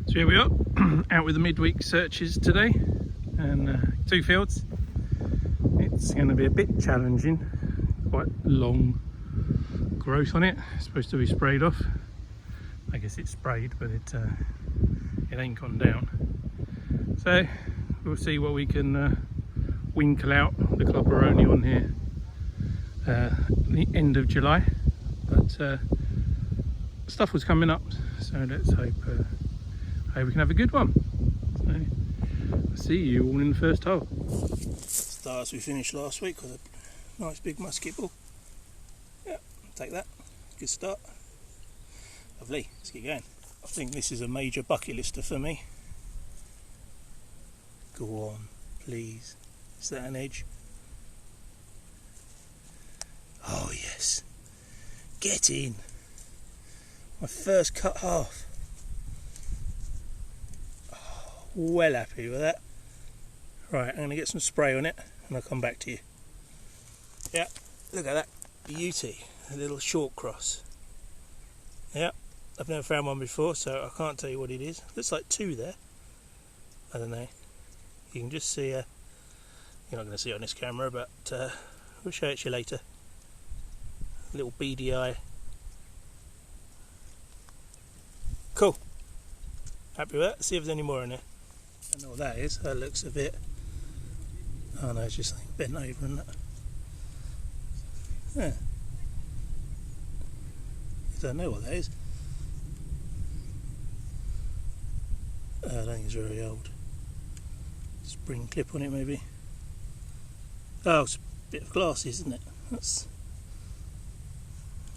So here we are, out with the midweek searches today, and 2 fields. It's going to be a bit challenging, quite long growth on it. It's supposed to be sprayed off. I guess it's sprayed, but it ain't gone down. So we'll see what we can winkle out. The club are only on here the end of July, but stuff was coming up, so let's hope we can have a good one. So I'll see you all in the first hole. Stars we finished last week with a nice big musket ball. Yeah, take that. Good start. Lovely. Let's get going. I think this is a major bucket lister for me. Go on, please. Is that an edge? Oh yes. Get in. My first cut half. Oh, well happy with that. Right, I'm going to get some spray on it and I'll come back to you. Yeah, look at that beauty. A little short cross. Yeah, I've never found one before, so I can't tell you what it is. Looks like 2 there. I don't know. You can just see you're not going to see it on this camera, but we'll show it to you later. A little beady eye. Cool. Happy with that. Let's see if there's any more in there. I don't know what that is. That looks a bit... Oh no, it's just like bent over, isn't it? Yeah. I don't know what that is. I don't think it's very old. Spring clip on it maybe. Oh, it's a bit of glasses, isn't it? That's...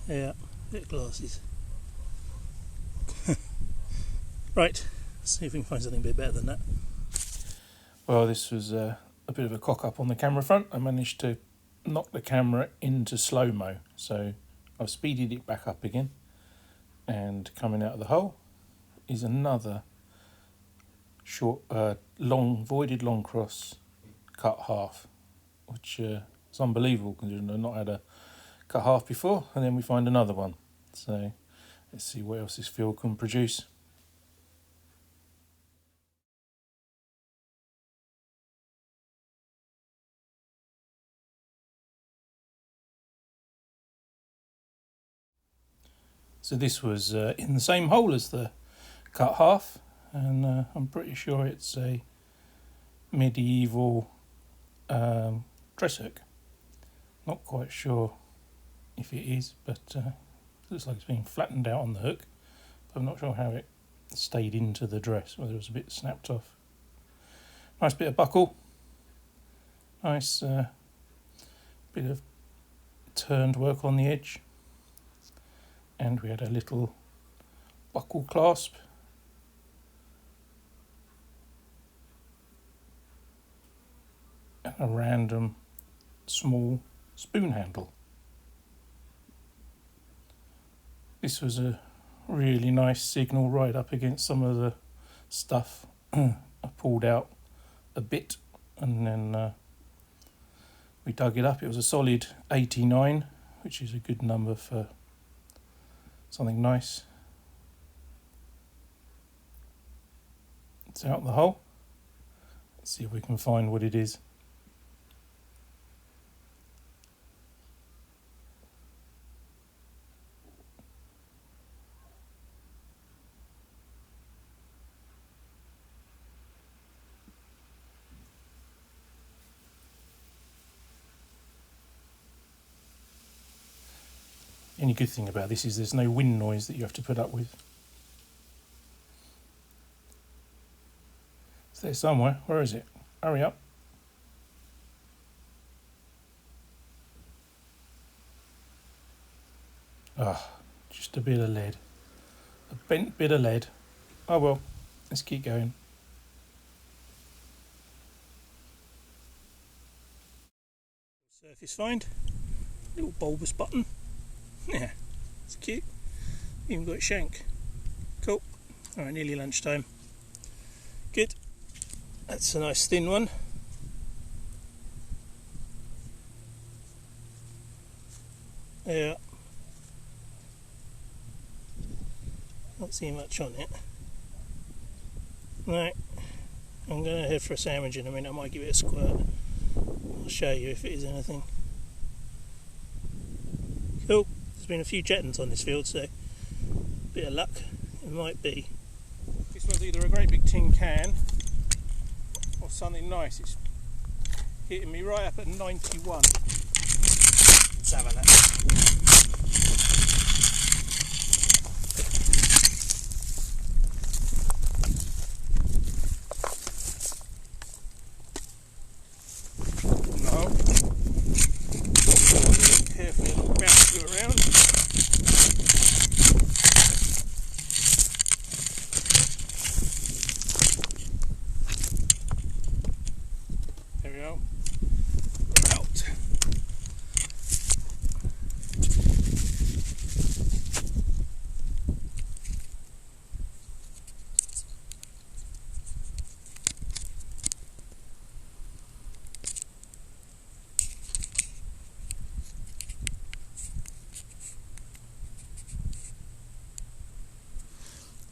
Yeah, a bit of glasses. Right, let's see if we can find something a bit better than that. Well, this was a bit of a cock up on the camera front. I managed to knock the camera into slow-mo, so I've speeded it back up again, and coming out of the hole is another short, voided long cross cut half, which is unbelievable considering I've not had a cut half before. And then we find another one, so let's see what else this field can produce. So this was in the same hole as the cut half, and I'm pretty sure it's a medieval dress hook. Not quite sure if it is, but looks like it's being flattened out on the hook. But I'm not sure how it stayed into the dress, whether it was a bit snapped off. Nice bit of buckle. Nice bit of turned work on the edge. And we had a little buckle clasp. And a random small spoon handle. This was a really nice signal right up against some of the stuff. I pulled out a bit and then we dug it up. It was a solid 89, which is a good number for something nice. It's out the hole. Let's see if we can find what it is. The only good thing about this is there's no wind noise that you have to put up with. It's there somewhere. Where is it? Hurry up. Ah, just a bit of lead. A bent bit of lead. Oh well, let's keep going. Surface find. Little bulbous button. Yeah, it's cute. Even got a shank. Cool. Alright, nearly lunchtime. Good. That's a nice thin one. Yeah. Not seeing much on it. Right, I'm going to head for a sandwich in a minute. I might give it a squirt. I'll show you if it is anything. Cool. There's been a few jettons on this field, so bit of luck it might be. This was either a great big tin can or something nice. It's hitting me right up at 91. Let's have a look. No. Carefully bounce you around. There we go. We're out.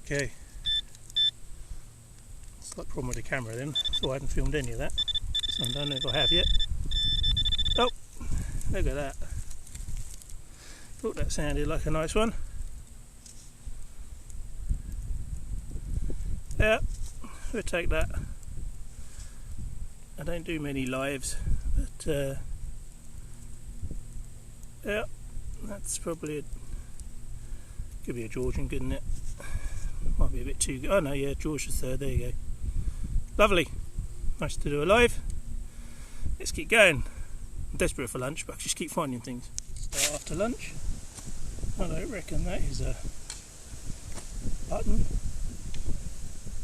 Okay. Slight problem with the camera then. Thought I hadn't filmed any of that. So I don't know if I have yet. Oh, look at that. Thought that sounded like a nice one. Yeah, we'll take that. I don't do many lives, but yeah, that's probably could be a Georgian, couldn't it? Might be a bit too good. Oh no, yeah, George the third. There you go. Lovely. Nice to do a live. Let's keep going. I'm desperate for lunch, but I just keep finding things. Start after lunch. I don't reckon that is a button.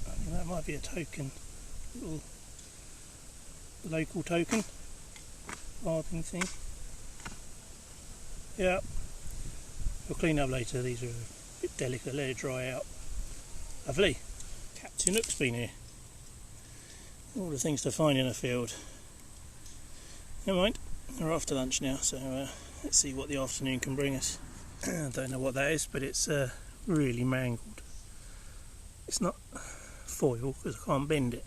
I think that might be a token. Little local token. Farthing thing. Yeah. We'll clean up later. These are a bit delicate. Let it dry out. Lovely. Captain Hook's been here. All the things to find in a field. Never mind, we're after lunch now, so let's see what the afternoon can bring us. I don't know what that is, but it's really mangled. It's not foil because I can't bend it.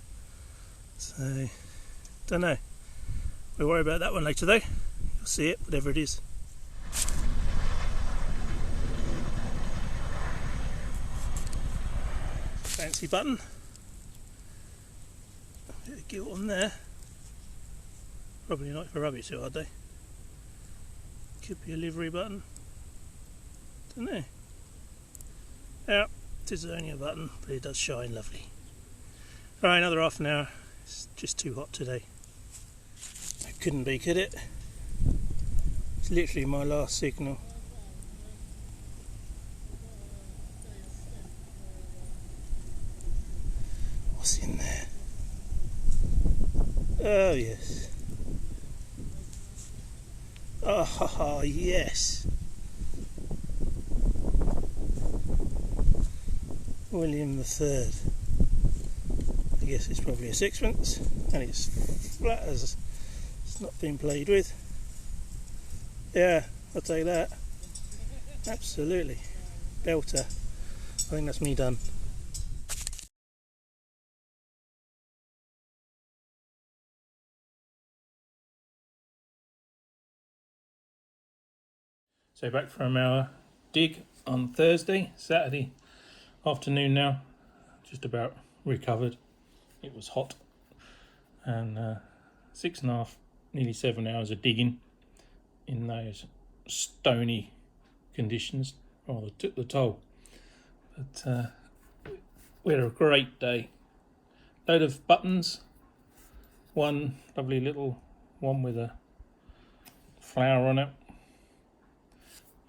So, don't know. We'll worry about that one later though. You'll see it, whatever it is. Fancy button. A bit of gilt on there. Probably not for rub it too hard though. Could be a livery button. Don't know. Yeah, it is only a button, but it does shine lovely. Alright, another half an hour. It's just too hot today. It couldn't be, could it? It's literally my last signal. What's in there? Oh yes. Oh yes. William the Third. I guess it's probably a sixpence, and it's flat as it's not been played with. Yeah, I'll take that. Absolutely. Belter. I think that's me done. So back from our dig on Thursday, Saturday afternoon now, just about recovered. It was hot, and 6.5, nearly 7 hours of digging in those stony conditions rather took the toll. But we had a great day. Load of buttons, one lovely little one with a flower on it,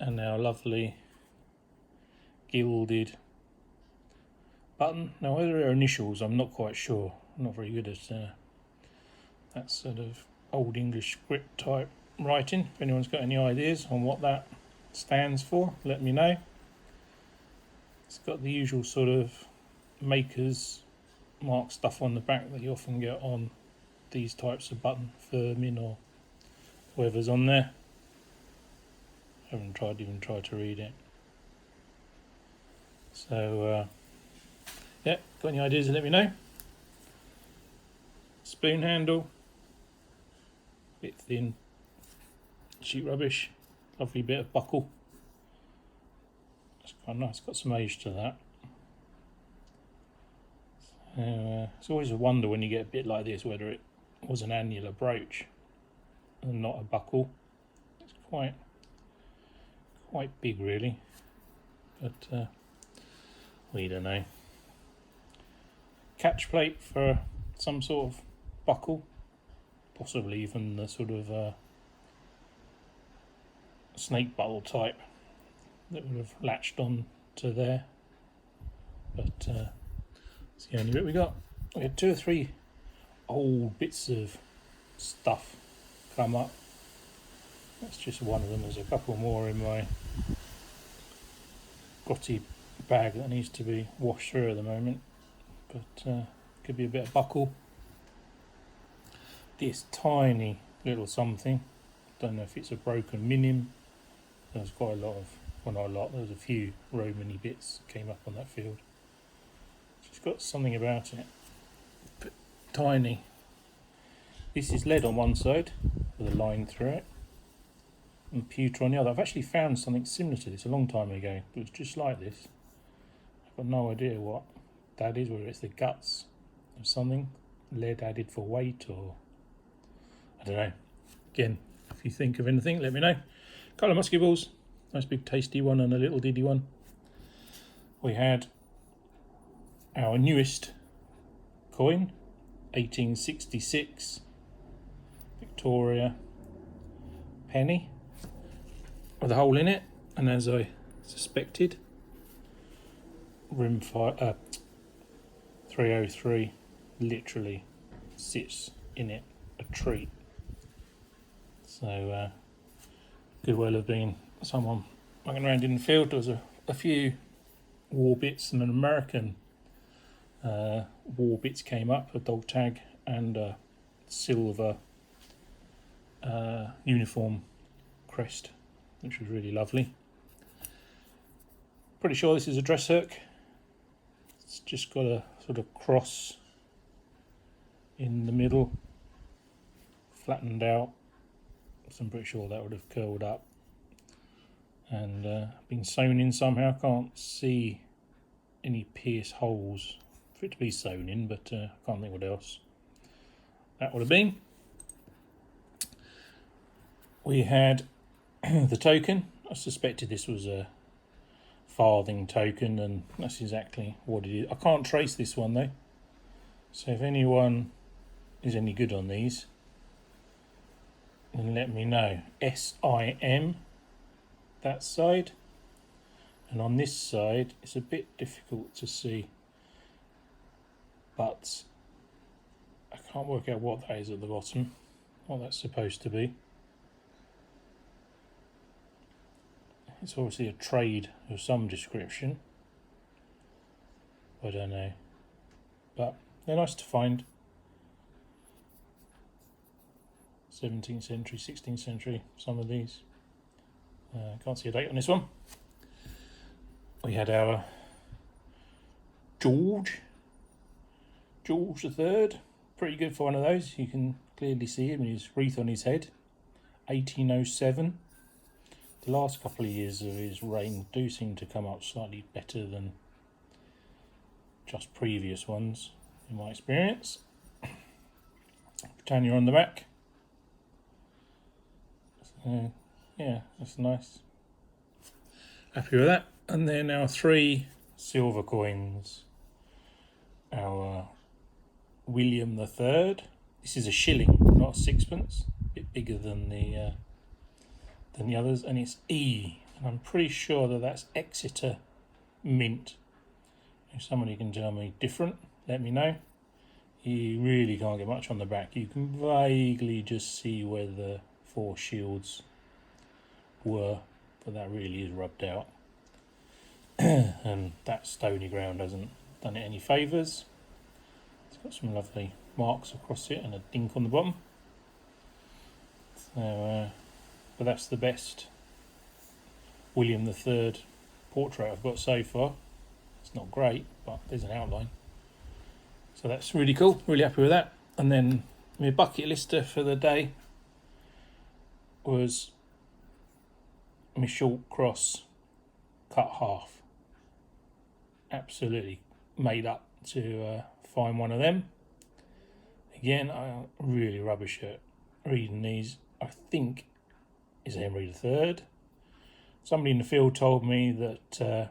and our lovely gilded button. Now whether they're initials I'm not quite sure. I'm not very good at that sort of old English script type writing. If anyone's got any ideas on what that stands for, let me know. It's got the usual sort of maker's mark stuff on the back that you often get on these types of button, firming or whatever's on there. I haven't even tried to read it. So yeah, got any ideas, let me know. spoon handle, bit thin, sheet rubbish, lovely bit of buckle. It's quite nice, got some age to that. It's always a wonder when you get a bit like this whether it was an annular brooch and not a buckle. It's quite big really, but we don't know. Catch plate for some sort of buckle, possibly even the sort of snake bottle type that would have latched on to there, but it's the only bit we got. We had 2 or 3 old bits of stuff come up. That's just one of them. There's a couple more in my grotty bag that needs to be washed through at the moment, but could be a bit of buckle. This tiny little something, don't know if it's a broken minim. There's quite a lot of, well not a lot, there was a few Romany bits came up on that field. It's got something about it, but tiny. This is lead on one side with a line through it, and pewter on the other. I've actually found something similar to this a long time ago. It was just like this. I've got no idea what that is, whether it's the guts of something, lead added for weight, or I don't know. Again, if you think of anything, let me know. Couple of musky balls, nice big tasty one and a little diddy one. We had our newest coin, 1866 Victoria penny with a hole in it, and as I suspected, rim 303 literally sits in it, a treat. So could well have been someone walking around in the field. There was a few war bits, and an American war bits came up, a dog tag and a silver uniform crest, which was really lovely. Pretty sure this is a dress hook. It's just got a sort of cross in the middle, flattened out, so I'm pretty sure that would have curled up and been sewn in somehow. Can't see any pierce holes for it to be sewn in, but I can't think what else that would have been. We had the token. I suspected this was a farthing token, and that's exactly what it is. I can't trace this one though, so if anyone is any good on these, then let me know. SIM, that side, and on this side it's a bit difficult to see, but I can't work out what that is at the bottom, what that's supposed to be. It's obviously a trade of some description, I don't know, but they're nice to find. 17th century, 16th century, some of these. Can't see a date on this one. We had our George III, pretty good for one of those. You can clearly see him, his wreath on his head, 1807. The last couple of years of his reign do seem to come up slightly better than just previous ones, in my experience. Britannia on the back. So, yeah, that's nice. Happy with that. And then our 3 silver coins. Our William III. This is a shilling, not a sixpence. A bit bigger than the others, and it's E. And I'm pretty sure that that's Exeter Mint. If somebody can tell me different, let me know. You really can't get much on the back. You can vaguely just see where the 4 shields were, but that really is rubbed out. And that stony ground hasn't done it any favours. It's got some lovely marks across it and a dink on the bottom. So, but that's the best William III portrait I've got so far. It's not great, but there's an outline. So that's really cool, really happy with that. And then My bucket lister for the day was my short cross cut half. Absolutely made up to find one of them. Again, I'm really rubbish at reading these. I think is Henry III. Somebody in the field told me that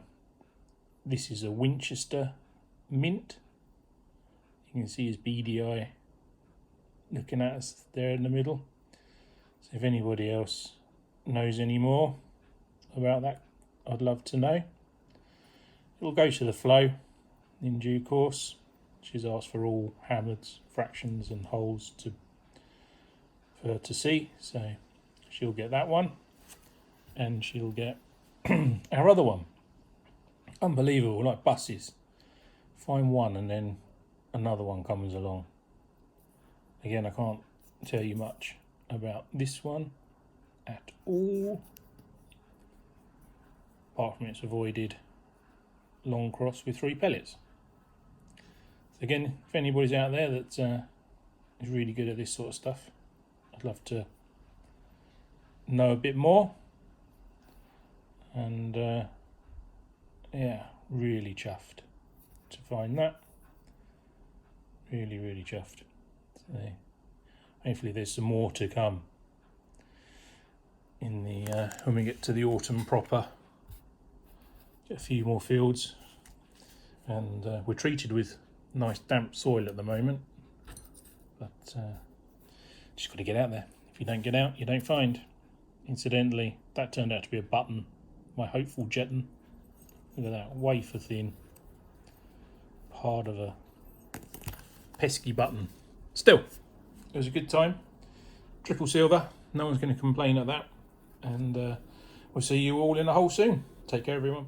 this is a Winchester mint. You can see his beady eye looking at us there in the middle. So if anybody else knows any more about that, I'd love to know. It'll go to the flow in due course. She's asked for all hammered fractions and holes for her to see, so she'll get that one, and she'll get our other one. Unbelievable, like buses. Find one and then another one comes along. Again, I can't tell you much about this one at all, apart from it's avoided long cross with 3 pellets. So again, if anybody's out there that is really good at this sort of stuff, I'd love to know a bit more. And yeah, really chuffed to find that. Really chuffed. So hopefully there's some more to come in the when we get to the autumn proper. Get a few more fields, and we're treated with nice damp soil at the moment, but just got to get out there. If you don't get out, you don't find. Incidentally, that turned out to be a button, my hopeful Jetton. Look at that, wafer thin, part of a pesky button. Still, it was a good time. Triple silver, no one's going to complain at that, and we'll see you all in the hole soon. Take care, everyone.